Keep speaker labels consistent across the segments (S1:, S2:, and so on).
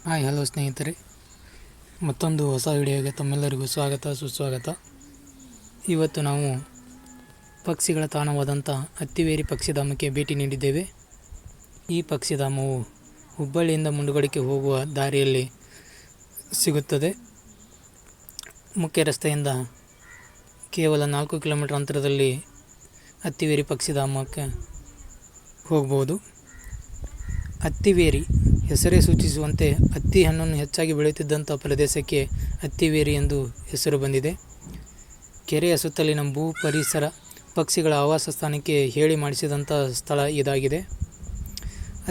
S1: Hi hello ಸ್ನೇಹಿತರೆ, ಮತ್ತೊಂದು ಹೊಸ ವಿಡಿಯೋಗೆ ತಮ್ಮೆಲ್ಲರಿಗೂ ಸ್ವಾಗತ ಸುಸ್ವಾಗತ. ಇವತ್ತು ನಾವು ಪಕ್ಷಿಗಳ ತಾಣವಾದಂಥ ಅತ್ತಿವೇರಿ ಪಕ್ಷಿಧಾಮಕ್ಕೆ ಭೇಟಿ ನೀಡಿದ್ದೇವೆ. ಈ ಪಕ್ಷಿಧಾಮವು ಹುಬ್ಬಳ್ಳಿಯಿಂದ ಮುಂಡಗೋಡಿಗೆ ಹೋಗುವ ದಾರಿಯಲ್ಲಿ ಸಿಗುತ್ತದೆ. ಮುಖ್ಯ ರಸ್ತೆಯಿಂದ ಕೇವಲ 4 ಕಿಲೋಮೀಟರ್ ಅಂತರದಲ್ಲಿ ಅತ್ತಿವೇರಿ ಪಕ್ಷಿಧಾಮಕ್ಕೆ ಹೋಗ್ಬೋದು. ಅತ್ತಿವೇರಿ ಹೆಸರೇ ಸೂಚಿಸುವಂತೆ ಹತ್ತಿ ಹಣ್ಣನ್ನು ಹೆಚ್ಚಾಗಿ ಬೆಳೆಯುತ್ತಿದ್ದಂಥ ಪ್ರದೇಶಕ್ಕೆ ಅತ್ತಿವೇರಿ ಎಂದು ಹೆಸರು ಬಂದಿದೆ. ಕೆರೆಯ ಸುತ್ತಲಿನ ಭೂ ಪರಿಸರ ಪಕ್ಷಿಗಳ ಆವಾಸ ಸ್ಥಾನಕ್ಕೆ ಹೇಳಿ ಮಾಡಿಸಿದಂಥ ಸ್ಥಳ ಇದಾಗಿದೆ.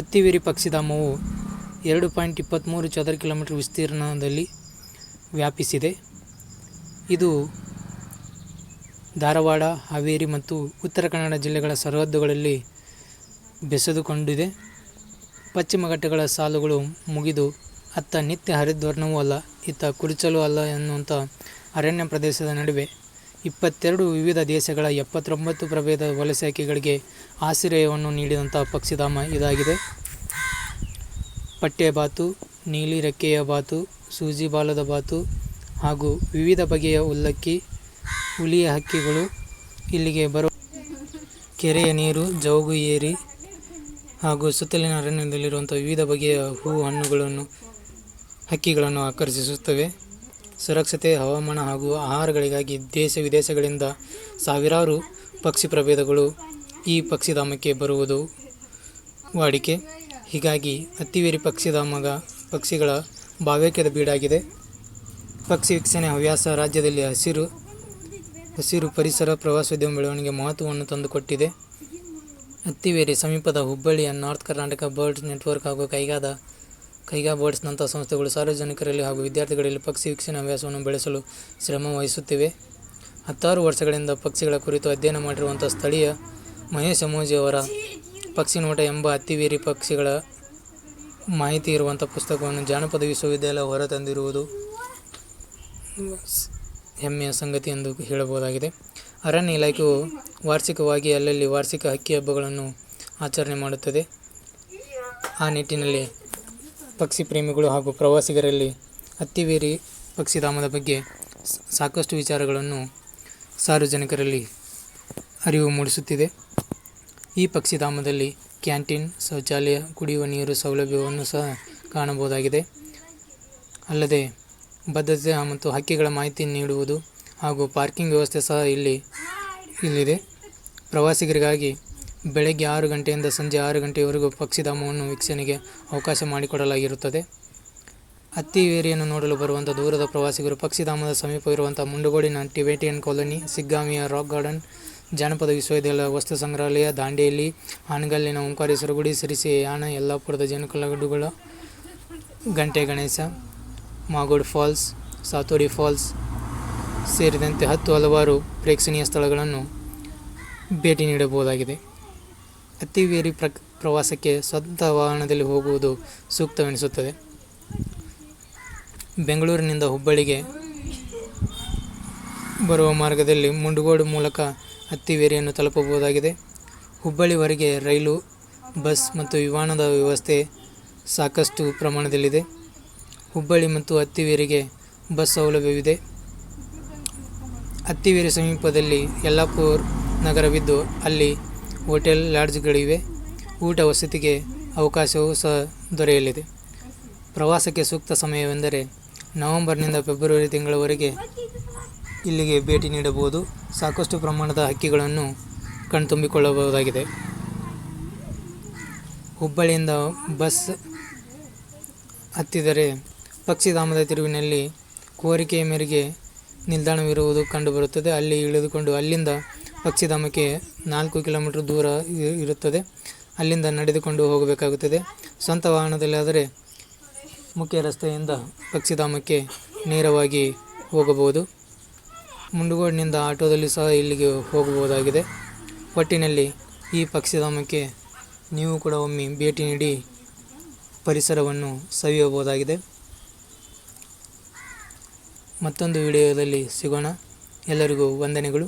S1: ಅತ್ತಿವೇರಿ ಪಕ್ಷಿಧಾಮವು 2.23 ಚದರ ಕಿಲೋಮೀಟರ್ ವಿಸ್ತೀರ್ಣದಲ್ಲಿ ವ್ಯಾಪಿಸಿದೆ. ಇದು ಧಾರವಾಡ, ಹಾವೇರಿ ಮತ್ತು ಉತ್ತರ ಕನ್ನಡ ಜಿಲ್ಲೆಗಳ ಸರಹದ್ದುಗಳಲ್ಲಿ ಬೆಸೆದುಕೊಂಡಿದೆ. ಪಶ್ಚಿಮ ಘಟ್ಟಗಳ ಸಾಲುಗಳು ಮುಗಿದು ಅತ್ತ ನಿತ್ಯ ಹರಿದ್ವರ್ಣವೂ ಅಲ್ಲ, ಇತ್ತ ಕುರುಚಲೂ ಅಲ್ಲ ಎನ್ನುವಂಥ ಅರಣ್ಯ ಪ್ರದೇಶದ ನಡುವೆ 22 ವಿವಿಧ ದೇಶಗಳ 79 ಪ್ರಭೇದ ವಲಸೆ ಹಕ್ಕಿಗಳಿಗೆ ಆಶ್ರಯವನ್ನು ನೀಡಿದಂಥ ಪಕ್ಷಿಧಾಮ ಇದಾಗಿದೆ. ಪಟ್ಟೆ ಬಾತು, ನೀಲಿ ರೆಕ್ಕೆಯ ಬಾತು, ಸೂಜಿ ಬಾಲದ ಬಾತು ಹಾಗೂ ವಿವಿಧ ಬಗೆಯ ಉಲ್ಲಕ್ಕಿ, ಹುಲಿಯ ಹಕ್ಕಿಗಳು ಇಲ್ಲಿಗೆ ಬರುವ ಕೆರೆಯ ನೀರು, ಜೌಗು ಏರಿ ಹಾಗೂ ಸುತ್ತಲಿನ ಅರಣ್ಯದಲ್ಲಿರುವಂಥ ವಿವಿಧ ಬಗೆಯ ಹೂ ಹಣ್ಣುಗಳನ್ನು ಹಕ್ಕಿಗಳನ್ನು ಆಕರ್ಷಿಸುತ್ತವೆ. ಸುರಕ್ಷತೆ, ಹವಾಮಾನ ಹಾಗೂ ಆಹಾರಗಳಿಗಾಗಿ ದೇಶ ವಿದೇಶಗಳಿಂದ ಸಾವಿರಾರು ಪಕ್ಷಿ ಪ್ರಭೇದಗಳು ಈ ಪಕ್ಷಿಧಾಮಕ್ಕೆ ಬರುವುದು ವಾಡಿಕೆ. ಹೀಗಾಗಿ ಅತ್ತಿವೇರಿ ಪಕ್ಷಿಗಳ ಭಾವೈಕ್ಯದ ಬೀಡಾಗಿದೆ. ಪಕ್ಷಿ ವೀಕ್ಷಣೆ ಹವ್ಯಾಸ ರಾಜ್ಯದಲ್ಲಿ ಹಸಿರು ಪರಿಸರ ಪ್ರವಾಸೋದ್ಯಮ ಬೆಳವಣಿಗೆ ಮಹತ್ವವನ್ನು ತಂದುಕೊಟ್ಟಿದೆ. ಅತ್ತಿವೇರಿ ಸಮೀಪದ ಹುಬ್ಬಳ್ಳಿಯ ನಾರ್ತ್ ಕರ್ನಾಟಕ ಬರ್ಡ್ಸ್ ನೆಟ್ವರ್ಕ್ ಹಾಗೂ ಕೈಗಾ ಬರ್ಡ್ಸ್ನಂಥ ಸಂಸ್ಥೆಗಳು ಸಾರ್ವಜನಿಕರಲ್ಲಿ ಹಾಗೂ ವಿದ್ಯಾರ್ಥಿಗಳಲ್ಲಿ ಪಕ್ಷಿ ವೀಕ್ಷಣೆ ಹವ್ಯಾಸವನ್ನು ಬೆಳೆಸಲು ಶ್ರಮ ವಹಿಸುತ್ತಿವೆ. 10 ವರ್ಷಗಳಿಂದ ಪಕ್ಷಿಗಳ ಕುರಿತು ಅಧ್ಯಯನ ಮಾಡಿರುವಂಥ ಸ್ಥಳೀಯ ಮಹೇಶ್ ಅಮೋಜಿ ಅವರ ಪಕ್ಷಿ ನೋಟ ಎಂಬ ಅತ್ತಿವೇರಿ ಪಕ್ಷಿಗಳ ಮಾಹಿತಿ ಇರುವಂಥ ಪುಸ್ತಕವನ್ನು ಜಾನಪದ ವಿಶ್ವವಿದ್ಯಾಲಯ ಹೊರತಂದಿರುವುದು ಹೆಮ್ಮೆಯ ಸಂಗತಿ ಎಂದು ಹೇಳಬಹುದಾಗಿದೆ. ಅರಣ್ಯ ಇಲಾಖೆಯು ವಾರ್ಷಿಕವಾಗಿ ಅಲ್ಲಲ್ಲಿ ವಾರ್ಷಿಕ ಹಕ್ಕಿ ಹಬ್ಬಗಳನ್ನು ಆಚರಣೆ ಮಾಡುತ್ತದೆ. ಆ ನಿಟ್ಟಿನಲ್ಲಿ ಪಕ್ಷಿ ಪ್ರೇಮಿಗಳು ಹಾಗೂ ಪ್ರವಾಸಿಗರಲ್ಲಿ ಅತ್ತಿವೇರಿ ಪಕ್ಷಿಧಾಮದ ಬಗ್ಗೆ ಸಾಕಷ್ಟು ವಿಚಾರಗಳನ್ನು ಸಾರ್ವಜನಿಕರಲ್ಲಿ ಅರಿವು ಮೂಡಿಸುತ್ತಿದೆ. ಈ ಪಕ್ಷಿಧಾಮದಲ್ಲಿ ಕ್ಯಾಂಟೀನ್, ಶೌಚಾಲಯ, ಕುಡಿಯುವ ನೀರು ಸೌಲಭ್ಯವನ್ನು ಸಹ ಕಾಣಬಹುದಾಗಿದೆ. ಅಲ್ಲದೆ ಭದ್ರತೆ ಮತ್ತು ಹಕ್ಕಿಗಳ ಮಾಹಿತಿ ನೀಡುವುದು ಹಾಗೂ ಪಾರ್ಕಿಂಗ್ ವ್ಯವಸ್ಥೆ ಸಹ ಇಲ್ಲಿದೆ. ಪ್ರವಾಸಿಗರಿಗಾಗಿ ಬೆಳಗ್ಗೆ 6 ಗಂಟೆಯಿಂದ ಸಂಜೆ 6 ಗಂಟೆಯವರೆಗೂ ಪಕ್ಷಿಧಾಮವನ್ನು ವೀಕ್ಷಣೆಗೆ ಅವಕಾಶ ಮಾಡಿಕೊಡಲಾಗಿರುತ್ತದೆ. ಅತ್ತಿವೇರಿಯನ್ನು ನೋಡಲು ಬರುವಂಥ ದೂರದ ಪ್ರವಾಸಿಗರು ಪಕ್ಷಿಧಾಮದ ಸಮೀಪವಿರುವಂಥ ಮುಂಡಗೋಡಿನ ಟಿಬೆಟಿಯನ್ ಕಾಲೋನಿ, ಸಿಗ್ಗಾಮಿಯ ರಾಕ್ ಗಾರ್ಡನ್, ಜಾನಪದ ವಿಶ್ವವಿದ್ಯಾಲಯ ವಸ್ತು ಸಂಗ್ರಹಾಲಯ, ದಾಂಡೇಲಿ, ಹಾನಗಲ್ಲಿನ ಓಂಕಾರೇಶ್ವರ ಗುಡಿ, ಸಿರಿಸಿ, ಯಾಣ, ಯಲ್ಲಾಪುರದ ಜೇನುಕಲ್ಲುಗಳು, ಗಂಟೆ ಗಣೇಶ, ಮಾಗೋಡ್ ಫಾಲ್ಸ್, ಸಾತೋಡಿ ಫಾಲ್ಸ್ ಸೇರಿದಂತೆ ಹಲವಾರು ಪ್ರೇಕ್ಷಣೀಯ ಸ್ಥಳಗಳನ್ನು ಭೇಟಿ ನೀಡಬಹುದಾಗಿದೆ. ಅತ್ತಿವೇರಿ ಪ್ರವಾಸಕ್ಕೆ ಸ್ವಂತ ವಾಹನದಲ್ಲಿ ಹೋಗುವುದು ಸೂಕ್ತವೆನಿಸುತ್ತದೆ. ಬೆಂಗಳೂರಿನಿಂದ ಹುಬ್ಬಳ್ಳಿಗೆ ಬರುವ ಮಾರ್ಗದಲ್ಲಿ ಮುಂಡಗೋಡು ಮೂಲಕ ಅತ್ತಿವೇರಿಯನ್ನು ತಲುಪಬಹುದಾಗಿದೆ. ಹುಬ್ಬಳ್ಳಿವರೆಗೆ ರೈಲು, ಬಸ್ ಮತ್ತು ವಿಮಾನದ ವ್ಯವಸ್ಥೆ ಸಾಕಷ್ಟು ಪ್ರಮಾಣದಲ್ಲಿದೆ. ಹುಬ್ಬಳ್ಳಿ ಮತ್ತು ಅತ್ತಿವೇರಿಗೆ ಬಸ್ ಸೌಲಭ್ಯವಿದೆ. ಅತ್ತಿವೇರಿ ಸಮೀಪದಲ್ಲಿ ಯಲ್ಲಾಪುರ ನಗರವಿದ್ದು ಅಲ್ಲಿ ಹೋಟೆಲ್, ಲಾಡ್ಜ್ಗಳಿವೆ. ಊಟ ವಸತಿಗೆ ಅವಕಾಶವೂ ಸಹ ದೊರೆಯಲಿದೆ. ಪ್ರವಾಸಕ್ಕೆ ಸೂಕ್ತ ಸಮಯವೆಂದರೆ ನವೆಂಬರ್ನಿಂದ ಫೆಬ್ರವರಿ ತಿಂಗಳವರೆಗೆ ಇಲ್ಲಿಗೆ ಭೇಟಿ ನೀಡಬಹುದು. ಸಾಕಷ್ಟು ಪ್ರಮಾಣದ ಹಕ್ಕಿಗಳನ್ನು ಕಣ್ತುಂಬಿಕೊಳ್ಳಬಹುದಾಗಿದೆ. ಹುಬ್ಬಳ್ಳಿಯಿಂದ ಬಸ್ ಹತ್ತಿದರೆ ಪಕ್ಷಿಧಾಮದ ತಿರುವಿನಲ್ಲಿ ಕೋರಿಕೆಯ ಮೇರೆಗೆ ನಿಲ್ದಾಣವಿರುವುದು ಕಂಡುಬರುತ್ತದೆ. ಅಲ್ಲಿ ಇಳಿದುಕೊಂಡು ಅಲ್ಲಿಂದ ಪಕ್ಷಿಧಾಮಕ್ಕೆ 4 ಕಿಲೋಮೀಟರ್ ದೂರ ಇರುತ್ತದೆ. ಅಲ್ಲಿಂದ ನಡೆದುಕೊಂಡು ಹೋಗಬೇಕಾಗುತ್ತದೆ. ಸ್ವಂತ ವಾಹನದಲ್ಲಾದರೆ ಮುಖ್ಯ ರಸ್ತೆಯಿಂದ ಪಕ್ಷಿಧಾಮಕ್ಕೆ ನೇರವಾಗಿ ಹೋಗಬಹುದು. ಮುಂಡಗೋಡಿನಿಂದ ಆಟೋದಲ್ಲಿ ಸಹ ಇಲ್ಲಿಗೆ ಹೋಗಬಹುದಾಗಿದೆ. ಒಟ್ಟಿನಲ್ಲಿ ಈ ಪಕ್ಷಿಧಾಮಕ್ಕೆ ನೀವು ಕೂಡ ಒಮ್ಮೆ ಭೇಟಿ ನೀಡಿ ಪರಿಸರವನ್ನು ಸವಿಯಬಹುದಾಗಿದೆ. ಮತ್ತೊಂದು ವಿಡಿಯೋದಲ್ಲಿ ಸಿಗೋಣ. ಎಲ್ಲರಿಗೂ ವಂದನೆಗಳು.